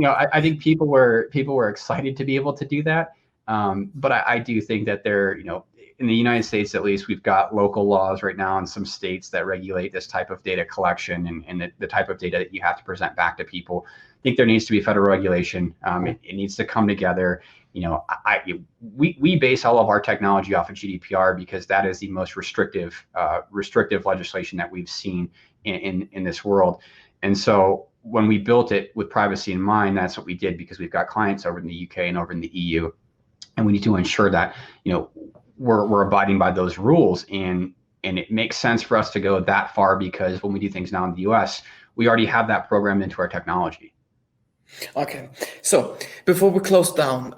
I think people were excited to be able to do that. But I do think that they're, in the United States, at least, we've got local laws right now in some states that regulate this type of data collection and the type of data that you have to present back to people. I think there needs to be federal regulation. It needs to come together. We base all of our technology off of GDPR because that is the most restrictive legislation that we've seen in this world. And so when we built it with privacy in mind, that's what we did, because we've got clients over in the UK and over in the EU, and we need to ensure that we're abiding by those rules. And it makes sense for us to go that far because when we do things now in the US, we already have that programmed into our technology. Okay, so before we close down,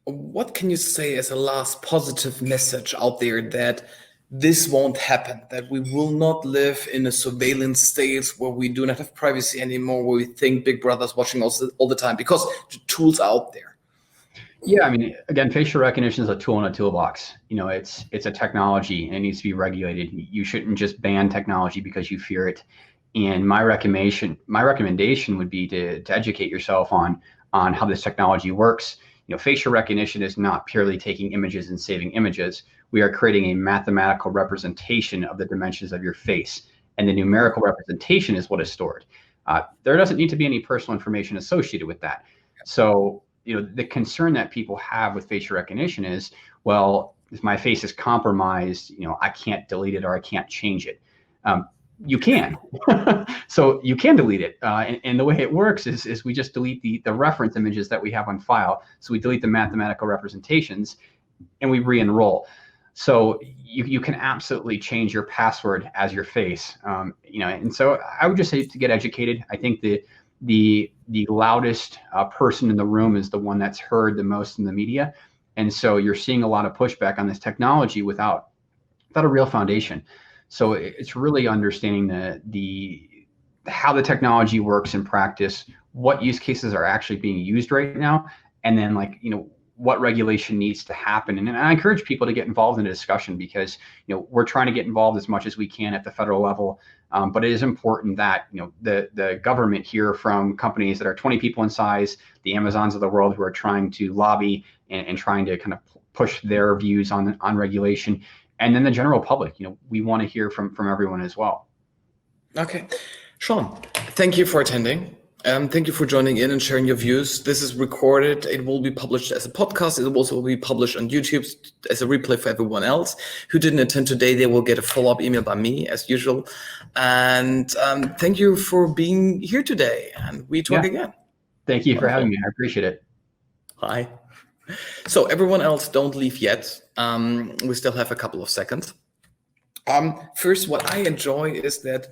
what can you say as a last positive message out there that this won't happen, that we will not live in a surveillance state where we do not have privacy anymore, where we think Big Brother's watching us all the time because the tools are out there? Yeah, I mean, again, facial recognition is a tool in a toolbox. It's a technology and it needs to be regulated. You shouldn't just ban technology because you fear it. And my recommendation would be to educate yourself on how this technology works. Facial recognition is not purely taking images and saving images. We are creating a mathematical representation of the dimensions of your face, and the numerical representation is what is stored. There doesn't need to be any personal information associated with that. So, the concern that people have with facial recognition is, well, if my face is compromised, I can't delete it or I can't change it. You can. So you can delete it. And the way it works is we just delete the reference images that we have on file. So we delete the mathematical representations and we re-enroll. So you can absolutely change your password as your face. And so I would just say to get educated. I think the loudest person in the room is the one that's heard the most in the media. And so you're seeing a lot of pushback on this technology without a real foundation. So it's really understanding how the technology works in practice, what use cases are actually being used right now, and then what regulation needs to happen. And I encourage people to get involved in a discussion because we're trying to get involved as much as we can at the federal level. But it is important that the government hear from companies that are 20 people in size, the Amazons of the world who are trying to lobby and trying to kind of push their views on regulation. And then the general public, we want to hear from everyone as well. Okay. Shaun, thank you for attending. Thank you for joining in and sharing your views. This is recorded. It will be published as a podcast. It will also be published on YouTube as a replay for everyone else who didn't attend today. They will get a follow-up email by me as usual. And thank you for being here today. And we talk again. Thank you for having me. I appreciate it. Bye. So everyone else, don't leave yet. We still have a couple of seconds. First, what I enjoy is that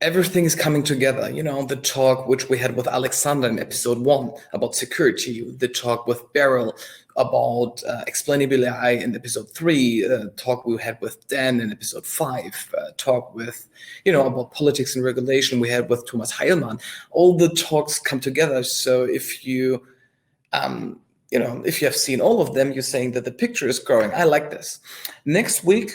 everything is coming together. The talk which we had with Alexander in episode 1 about security, the talk with Beryl about explainable AI in episode 3, talk we had with Dan in episode 5, talk with, about politics and regulation we had with Thomas Heilmann. All the talks come together. So if you have seen all of them, you're saying that the picture is growing. I like this. Next week,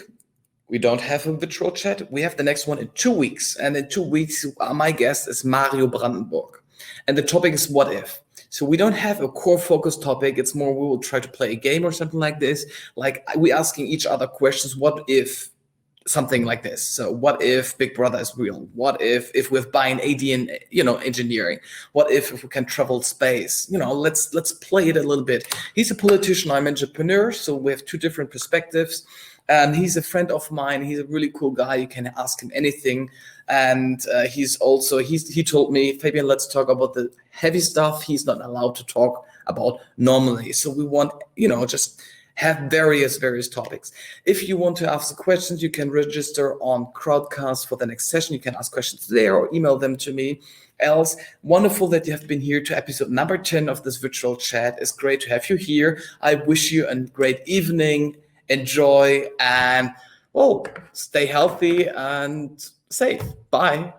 we don't have a virtual chat. We have the next one in 2 weeks. And in 2 weeks, my guest is Mario Brandenburg. And the topic is what if. So we don't have a core focus topic. It's more we will try to play a game or something like this. Like we're asking each other questions. What if something like this? So what if Big Brother is real? What if we're buying AD engineering? What if we can travel space? Let's play it a little bit. He's a politician. I'm an entrepreneur. So we have two different perspectives. And he's a friend of mine. He's a really cool guy. You can ask him anything. And he told me, Fabian, let's talk about the heavy stuff he's not allowed to talk about normally. So we want, just have various topics. If you want to ask the questions, you can register on Crowdcast for the next session. You can ask questions there or email them to me. Else, wonderful that you have been here to episode number 10 of this virtual chat. It's great to have you here. I wish you a great evening. Enjoy and, stay healthy and safe. Bye.